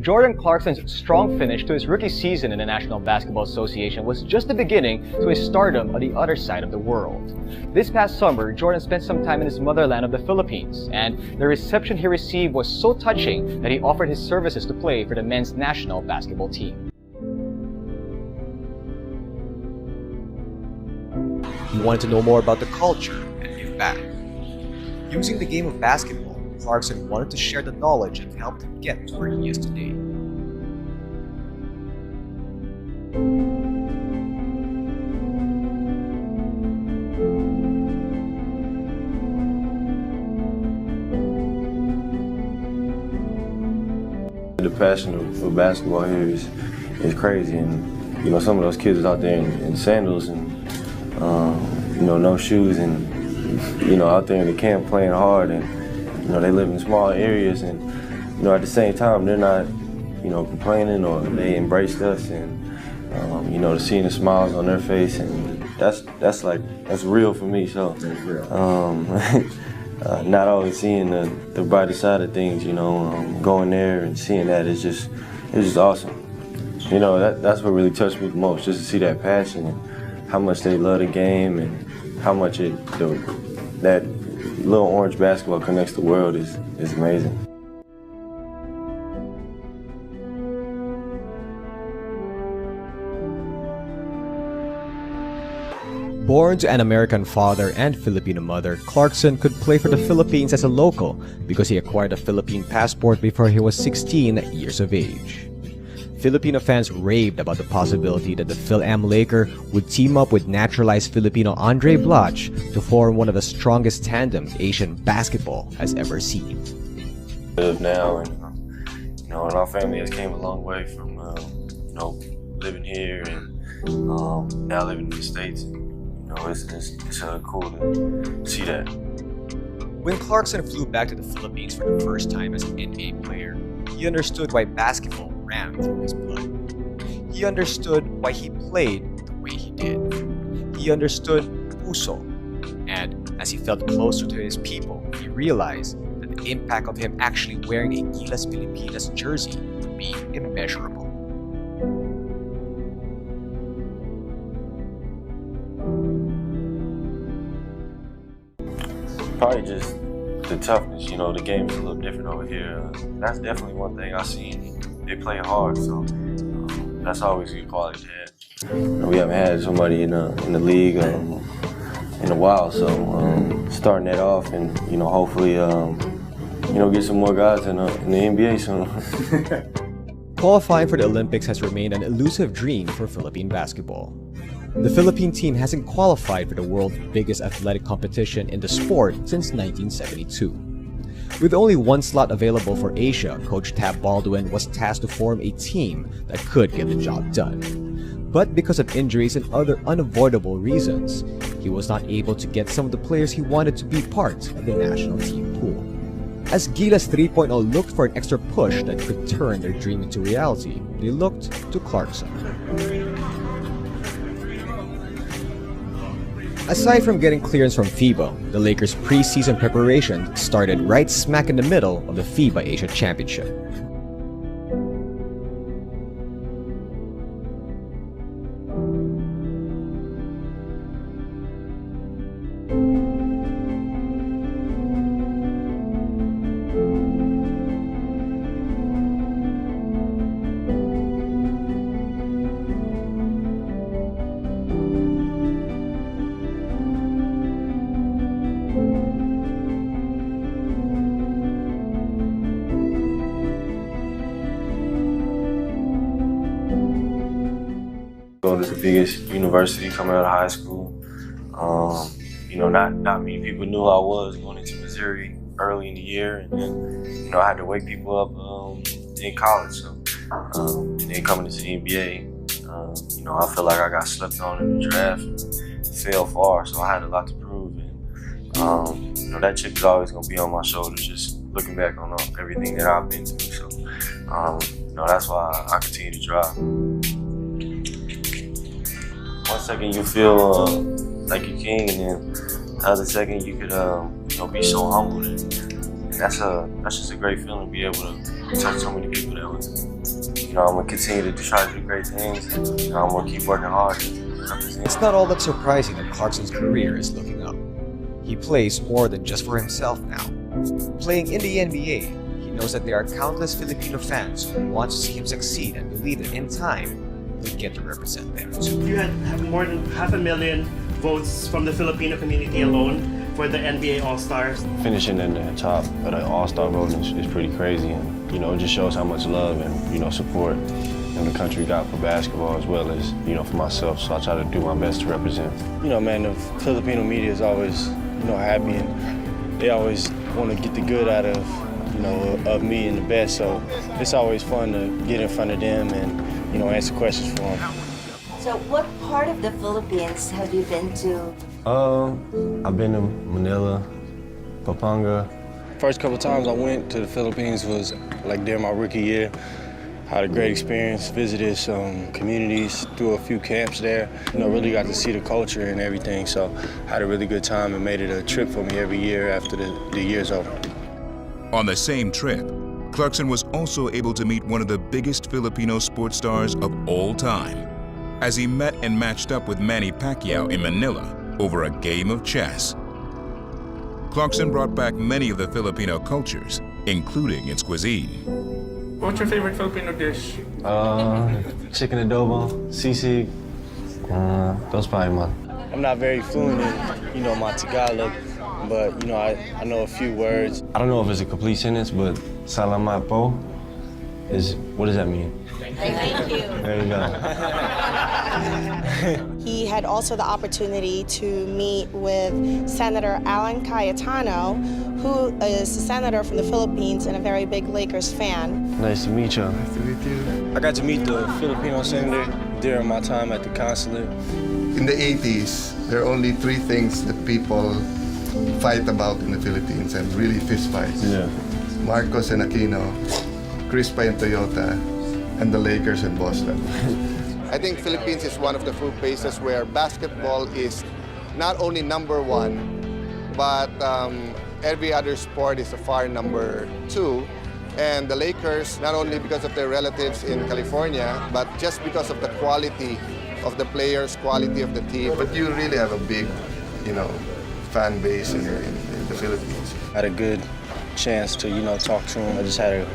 Jordan Clarkson's strong finish to his rookie season in the National Basketball Association was just the beginning to his stardom on the other side of the world. This past summer, Jordan spent some time in his motherland of the Philippines, and the reception he received was so touching that he offered his services to play for the men's national basketball team. He wanted to know more about the culture and give back. Using the game of basketball, Clarkson wanted to share the knowledge that helped him get to where he is today. The passion for basketball here is crazy, and you know, some of those kids is out there in sandals and you know, no shoes, and you know, out there in the camp playing hard, and you know, they live in small areas, and you know, at the same time, they're not, you know, complaining, or they embraced us, and you know, to seeing the smiles on their face, and that's real for me. So not always seeing the brighter side of things, you know, going there and seeing that it's just awesome. You know, that's what really touched me the most, just to see that passion and how much they love the game, and how much that little orange basketball connects the world is amazing. Born to an American father and Filipino mother, Clarkson could play for the Philippines as a local because he acquired a Philippine passport before he was 16 years of age. Filipino fans raved about the possibility that the Phil-Am Laker would team up with naturalized Filipino Andre Bloch to form one of the strongest tandems Asian basketball has ever seen. Live now, and you know, and our family has came a long way from you know, living here and now living in the States. You know, it's cool to see that. When Clarkson flew back to the Philippines for the first time as an NBA player, he understood why basketball ran through his blood. He understood why he played the way he did. He understood puso, and as he felt closer to his people, he realized that the impact of him actually wearing a Gilas Pilipinas jersey would be immeasurable. Probably just the toughness. You know, the game is a little different over here. That's definitely one thing I've seen. They play hard, so that's always a good quality to have. You know, we haven't had somebody in the league in a while, so starting that off, and you know, hopefully, you know, get some more guys in the NBA soon. Qualifying for the Olympics has remained an elusive dream for Philippine basketball. The Philippine team hasn't qualified for the world's biggest athletic competition in the sport since 1972. With only one slot available for Asia, Coach Tab Baldwin was tasked to form a team that could get the job done. But because of injuries and other unavoidable reasons, he was not able to get some of the players he wanted to be part of the national team pool. As Gilas 3.0 looked for an extra push that could turn their dream into reality, they looked to Clarkson. Aside from getting clearance from FIBA, the Lakers' preseason preparation started right smack in the middle of the FIBA Asia Championship. Going to the biggest university coming out of high school. You know, not many people knew who I was going into Missouri early in the year, and then, you know, I had to wake people up in college. So, and then coming into the NBA, you know, I feel like I got slept on in the draft and fell far, so I had a lot to prove. And, you know, that chip is always going to be on my shoulders, just looking back on everything that I've been through. So, you know, that's why I continue to drive. 1 second you feel like you're king, and then the other second you could be so humble. And that's just a great feeling to be able to touch so many people that way. I'm gonna continue to try to do great things, and I'm gonna keep working hard. It's not all that surprising that Clarkson's career is looking up. He plays more than just for himself now. Playing in the NBA, he knows that there are countless Filipino fans who want to see him succeed and believe that in time, he'll get to represent them too. You had more than 500,000 votes from the Filipino community alone for the NBA All-Stars. Finishing in the top of the All-Star voting is pretty crazy, and it just shows how much love and support the country got for basketball as well as for myself. So I try to do my best to represent. Man, the Filipino media is always happy, and they always want to get the good out of of me and the best. So it's always fun to get in front of them and answer questions for them. So what part of the Philippines have you been to? I've been to Manila, Pampanga. First couple times I went to the Philippines was like during my rookie year. Had a great experience, visited some communities, threw a few camps there. Really got to see the culture and everything, so had a really good time and made it a trip for me every year after the year's over. On the same trip, Clarkson was also able to meet one of the biggest Filipino sports stars of all time, as he met and matched up with Manny Pacquiao in Manila over a game of chess. Clarkson brought back many of the Filipino cultures, including its cuisine. What's your favorite Filipino dish? Chicken adobo, sisig. Those probably mine. I'm not very fluent in my Tagalog, but I know a few words. I don't know if it's a complete sentence, but salamat po what does that mean? Thank you. There you go. He had also the opportunity to meet with Senator Alan Cayetano, who is a senator from the Philippines and a very big Lakers fan. Nice to meet you. Nice to meet you. I got to meet the Filipino senator during my time at the consulate. In the 80s, there are only 3 things that people fight about in the Philippines, and really fist fights. Yeah. Marcos and Aquino, Crispa and Toyota, and the Lakers in Boston. I think Philippines is one of the few places where basketball is not only number 1, but every other sport is a far number 2. And the Lakers, not only because of their relatives in California, but just because of the quality of the players, quality of the team. But you really have a big, fan base in the Philippines. I had a good chance to, talk to him. I just had a,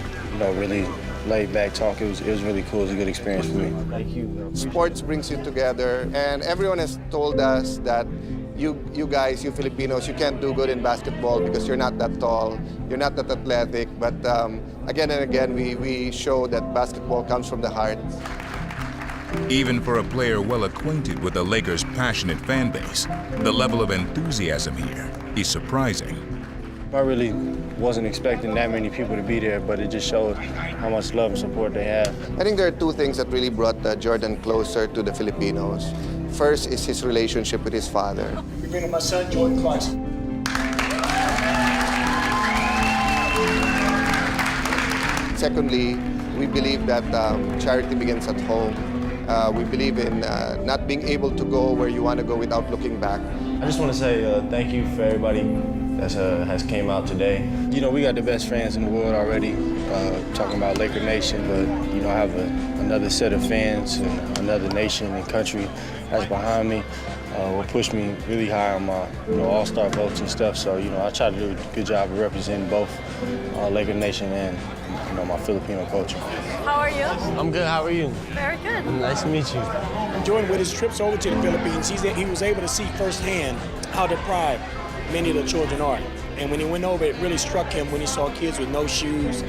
really laid-back talk. It was really cool. It was a good experience for me. Sports brings you together, and everyone has told us that you guys, you Filipinos, you can't do good in basketball because you're not that tall, you're not that athletic. But again and again, we show that basketball comes from the heart. Even for a player well acquainted with the Lakers' passionate fan base, the level of enthusiasm here is surprising. I really wasn't expecting that many people to be there, but it just showed how much love and support they have. I think there are 2 things that really brought Jordan closer to the Filipinos. First is his relationship with his father. You're bringing my son, Jordan Clarkson. Secondly, we believe that charity begins at home. We believe in not being able to go where you want to go without looking back. I just want to say thank you for everybody that has came out today. We got the best fans in the world already, talking about Laker Nation, but I have another set of fans and another nation and country that's behind me. Will push me really high on my all-star votes and stuff. So I try to do a good job of representing both Laker Nation and my Filipino culture. How are you? I'm good. How are you? Very good. Nice to meet you. Jordan, with his trips over to the Philippines, he was able to see firsthand how deprived many of the children are. And when he went over, it really struck him when he saw kids with no shoes,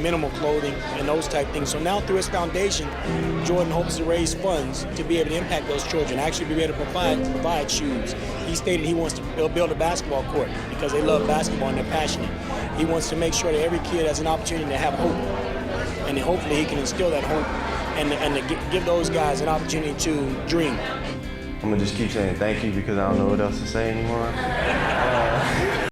minimal clothing, and those type things. So now through his foundation, Jordan hopes to raise funds to be able to impact those children, actually be able to provide shoes. He stated he wants to build a basketball court because they love basketball and they're passionate. He wants to make sure that every kid has an opportunity to have hope. And hopefully he can instill that hope and to give those guys an opportunity to dream. I'm going to just keep saying thank you because I don't know what else to say anymore.